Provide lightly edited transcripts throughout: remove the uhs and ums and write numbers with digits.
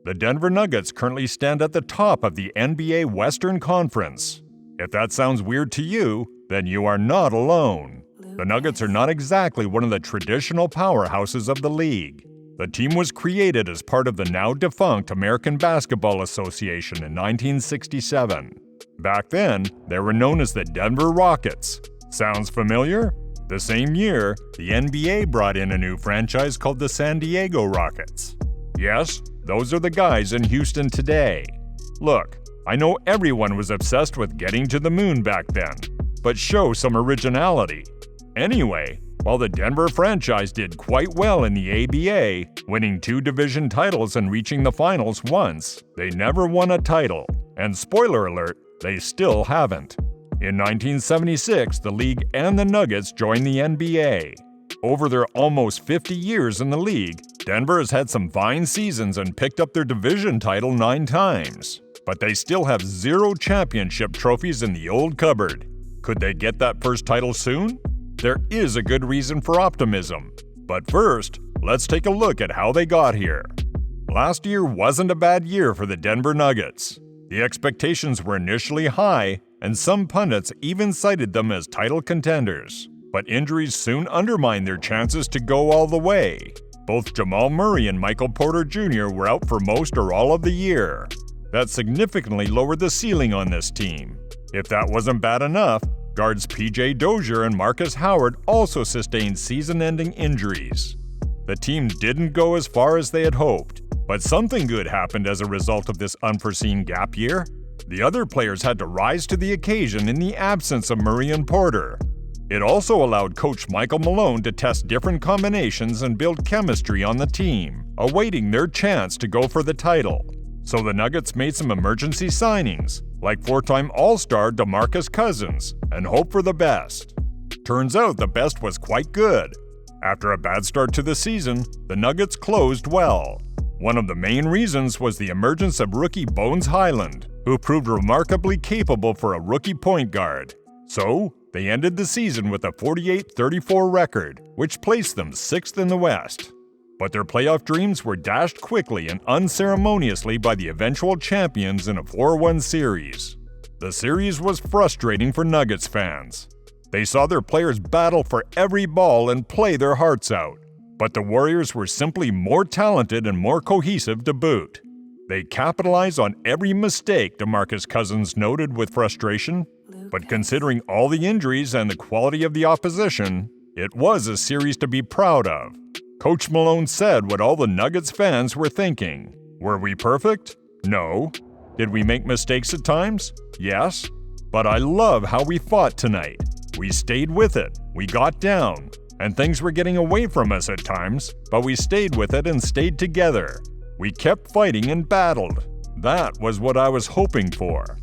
the Denver Nuggets currently stand at the top of the NBA Western Conference. If that sounds weird to you, then you are not alone. The Nuggets are not exactly one of the traditional powerhouses of the league. The team was created as part of the now-defunct American Basketball Association in 1967. Back then, they were known as the Denver Rockets. Sounds familiar? The same year, the NBA brought in a new franchise called the San Diego Rockets. Yes, those are the guys in Houston today. Look, I know everyone was obsessed with getting to the moon back then, but show some originality. Anyway, while the Denver franchise did quite well in the ABA, winning 2 division titles and reaching the finals once, they never won a title. And spoiler alert, they still haven't. In 1976, the league and the Nuggets joined the NBA. Over their almost 50 years in the league, Denver has had some fine seasons and picked up their division title 9 times. But they still have 0 championship trophies in the old cupboard. Could they get that first title soon? There is a good reason for optimism. But first, let's take a look at how they got here. Last year wasn't a bad year for the Denver Nuggets. The expectations were initially high, and some pundits even cited them as title contenders. But injuries soon undermined their chances to go all the way. Both Jamal Murray and Michael Porter Jr. were out for most or all of the year. That significantly lowered the ceiling on this team. If that wasn't bad enough, guards P.J. Dozier and Marcus Howard also sustained season-ending injuries. The team didn't go as far as they had hoped, but something good happened as a result of this unforeseen gap year. The other players had to rise to the occasion in the absence of Murray and Porter. It also allowed coach Michael Malone to test different combinations and build chemistry on the team, awaiting their chance to go for the title. So the Nuggets made some emergency signings, like 4-time All-Star DeMarcus Cousins, and hope for the best. Turns out the best was quite good. After a bad start to the season, the Nuggets closed well. One of the main reasons was the emergence of rookie Bones Highland, who proved remarkably capable for a rookie point guard. So, they ended the season with a 48-34 record, which placed them 6th in the West. But their playoff dreams were dashed quickly and unceremoniously by the eventual champions in a 4-1 series. The series was frustrating for Nuggets fans. They saw their players battle for every ball and play their hearts out. But the Warriors were simply more talented and more cohesive to boot. They capitalized on every mistake, DeMarcus Cousins noted with frustration. But considering all the injuries and the quality of the opposition, it was a series to be proud of. Coach Malone said what all the Nuggets fans were thinking. Were we perfect? No. Did we make mistakes at times? Yes. But I love how we fought tonight. We stayed with it. We got down. And things were getting away from us at times, but we stayed with it and stayed together. We kept fighting and battled. That was what I was hoping for.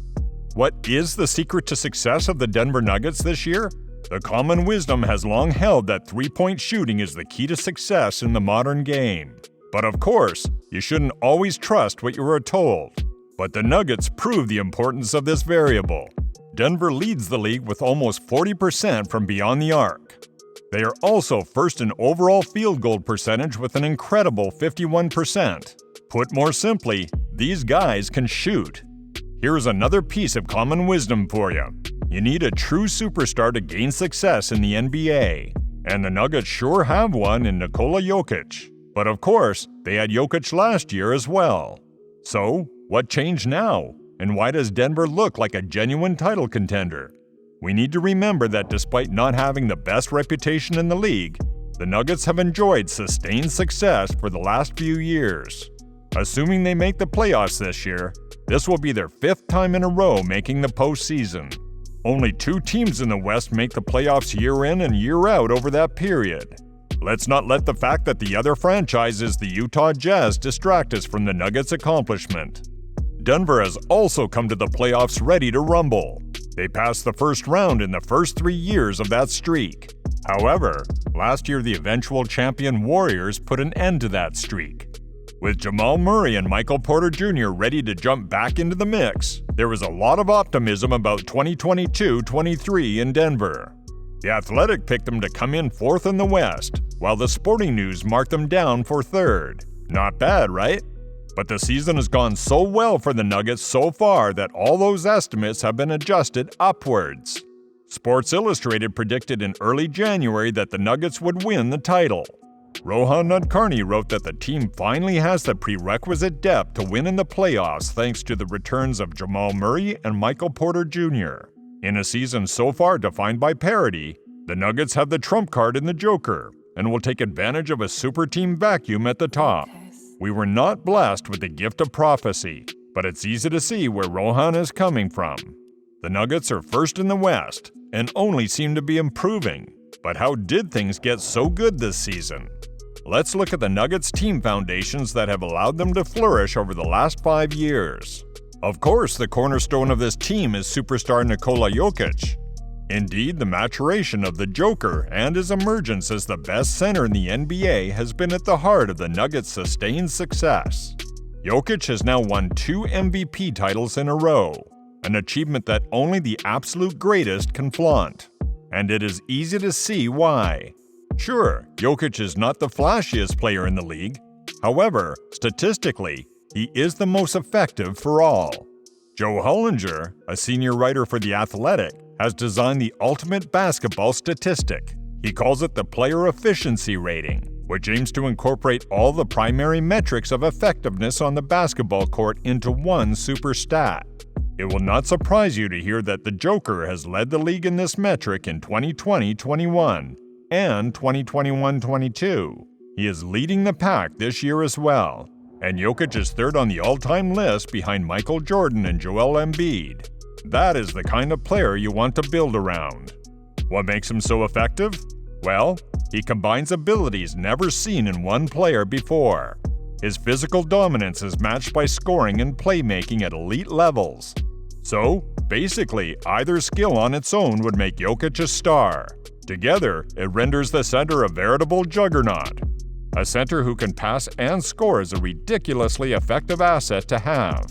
What is the secret to success of the Denver Nuggets this year? The common wisdom has long held that 3-point shooting is the key to success in the modern game. But of course, you shouldn't always trust what you are told. But the Nuggets prove the importance of this variable. Denver leads the league with almost 40% from beyond the arc. They are also first in overall field goal percentage with an incredible 51%. Put more simply, these guys can shoot. Here's another piece of common wisdom for you. You need a true superstar to gain success in the NBA. And the Nuggets sure have one in Nikola Jokic. But of course, they had Jokic last year as well. So, what changed now? And why does Denver look like a genuine title contender? We need to remember that despite not having the best reputation in the league, the Nuggets have enjoyed sustained success for the last few years. Assuming they make the playoffs this year, this will be their 5th time in a row making the postseason. Only 2 teams in the West make the playoffs year in and year out over that period. Let's not let the fact that the other franchise is the Utah Jazz distract us from the Nuggets' accomplishment. Denver has also come to the playoffs ready to rumble. They passed the first round in the first 3 years of that streak. However, last year the eventual champion Warriors put an end to that streak. With Jamal Murray and Michael Porter Jr. ready to jump back into the mix, there was a lot of optimism about 2022-23 in Denver. The Athletic picked them to come in 4th in the West, while the Sporting News marked them down for 3rd. Not bad, right? But the season has gone so well for the Nuggets so far that all those estimates have been adjusted upwards. Sports Illustrated predicted in early January that the Nuggets would win the title. Rohan Nadkarni wrote that the team finally has the prerequisite depth to win in the playoffs thanks to the returns of Jamal Murray and Michael Porter Jr. In a season so far defined by parity, the Nuggets have the trump card in the Joker and will take advantage of a super team vacuum at the top. We were not blessed with the gift of prophecy, but it's easy to see where Rohan is coming from. The Nuggets are first in the West and only seem to be improving. But how did things get so good this season? Let's look at the Nuggets team foundations that have allowed them to flourish over the last 5 years. Of course, the cornerstone of this team is superstar Nikola Jokic. Indeed, the maturation of the Joker and his emergence as the best center in the NBA has been at the heart of the Nuggets' sustained success. Jokic has now won 2 MVP titles in a row, an achievement that only the absolute greatest can flaunt. And it is easy to see why. Sure, Jokic is not the flashiest player in the league. However, statistically, he is the most effective for all. Joe Hollinger, a senior writer for The Athletic, has designed the ultimate basketball statistic. He calls it the player efficiency rating, which aims to incorporate all the primary metrics of effectiveness on the basketball court into one super stat. It will not surprise you to hear that the Joker has led the league in this metric in 2020-21 and 2021-22. He is leading the pack this year as well, and Jokic is third on the all-time list behind Michael Jordan and Joel Embiid. That is the kind of player you want to build around. What makes him so effective? Well, he combines abilities never seen in one player before. His physical dominance is matched by scoring and playmaking at elite levels. So, basically, either skill on its own would make Jokic a star. Together, it renders the center a veritable juggernaut. A center who can pass and score is a ridiculously effective asset to have.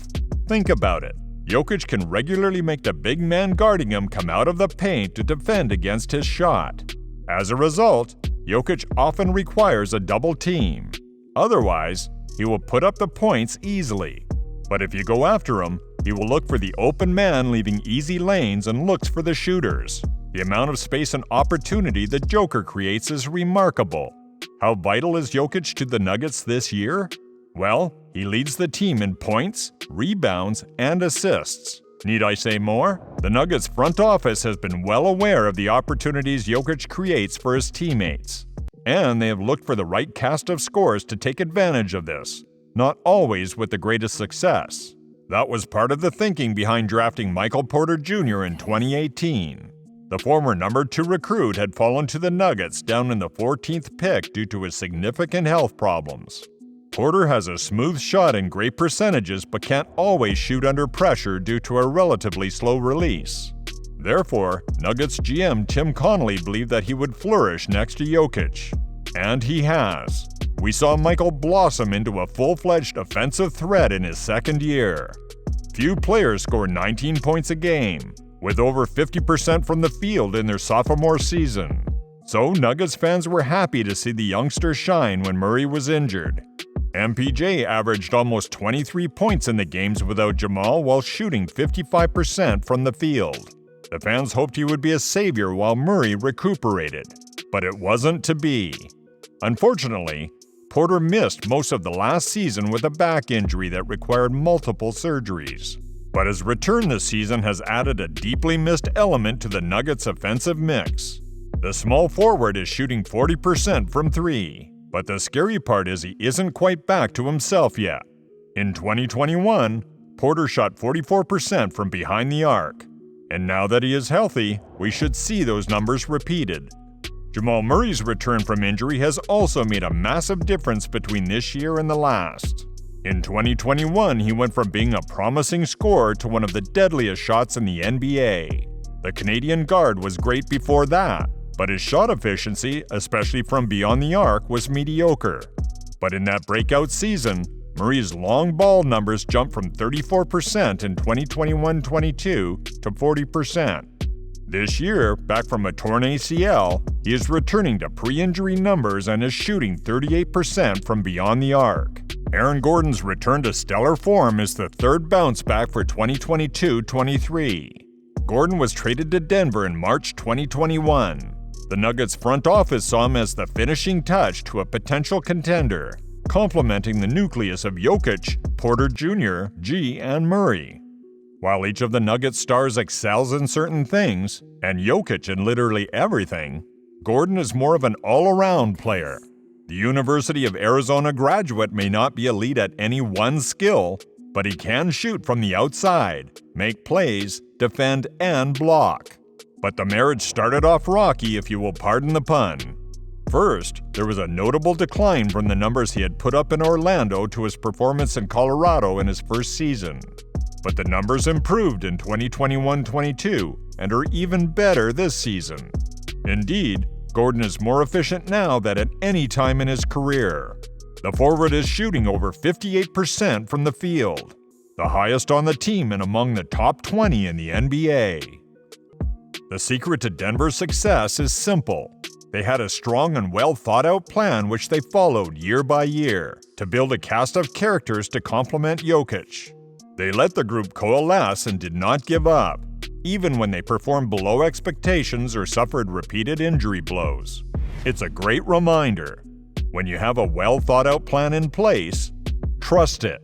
Think about it. Jokic can regularly make the big man guarding him come out of the paint to defend against his shot. As a result, Jokic often requires a double team. Otherwise, he will put up the points easily. But if you go after him, he will look for the open man, leaving easy lanes, and looks for the shooters. The amount of space and opportunity the Joker creates is remarkable. How vital is Jokic to the Nuggets this year? Well, he leads the team in points, rebounds, and assists. Need I say more? The Nuggets front office has been well aware of the opportunities Jokic creates for his teammates. And they have looked for the right cast of scores to take advantage of this, not always with the greatest success. That was part of the thinking behind drafting Michael Porter Jr. in 2018. The former number 2 recruit had fallen to the Nuggets down in the 14th pick due to his significant health problems. Porter has a smooth shot and great percentages but can't always shoot under pressure due to a relatively slow release. Therefore, Nuggets GM Tim Connolly believed that he would flourish next to Jokic. And he has. We saw Michael blossom into a full-fledged offensive threat in his second year. Few players score 19 points a game, with over 50% from the field in their sophomore season. So Nuggets fans were happy to see the youngster shine when Murray was injured. MPJ averaged almost 23 points in the games without Jamal while shooting 55% from the field. The fans hoped he would be a savior while Murray recuperated, but it wasn't to be. Unfortunately, Porter missed most of the last season with a back injury that required multiple surgeries. But his return this season has added a deeply missed element to the Nuggets' offensive mix. The small forward is shooting 40% from 3. But the scary part is he isn't quite back to himself yet. In 2021, Porter shot 44% from behind the arc. And now that he is healthy, we should see those numbers repeated. Jamal Murray's return from injury has also made a massive difference between this year and the last. In 2021, he went from being a promising scorer to one of the deadliest shots in the NBA. The Canadian guard was great before that, but his shot efficiency, especially from beyond the arc, was mediocre. But in that breakout season, Murray's long ball numbers jumped from 34% in 2021-22 to 40%. This year, back from a torn ACL, he is returning to pre-injury numbers and is shooting 38% from beyond the arc. Aaron Gordon's return to stellar form is the third bounce back for 2022-23. Gordon was traded to Denver in March 2021. The Nuggets front office saw him as the finishing touch to a potential contender, complementing the nucleus of Jokic, Porter Jr., G, and Murray. While each of the Nuggets stars excels in certain things, and Jokic in literally everything, Gordon is more of an all-around player. The University of Arizona graduate may not be elite at any one skill, but he can shoot from the outside, make plays, defend, and block. But the marriage started off rocky, if you will pardon the pun. First, there was a notable decline from the numbers he had put up in Orlando to his performance in Colorado in his first season. But the numbers improved in 2021-22 and are even better this season. Indeed, Gordon is more efficient now than at any time in his career. The forward is shooting over 58% from the field, the highest on the team and among the top 20 in the NBA. The secret to Denver's success is simple. They had a strong and well-thought-out plan which they followed year by year to build a cast of characters to complement Jokic. They let the group coalesce and did not give up, even when they performed below expectations or suffered repeated injury blows. It's a great reminder. When you have a well-thought-out plan in place, trust it.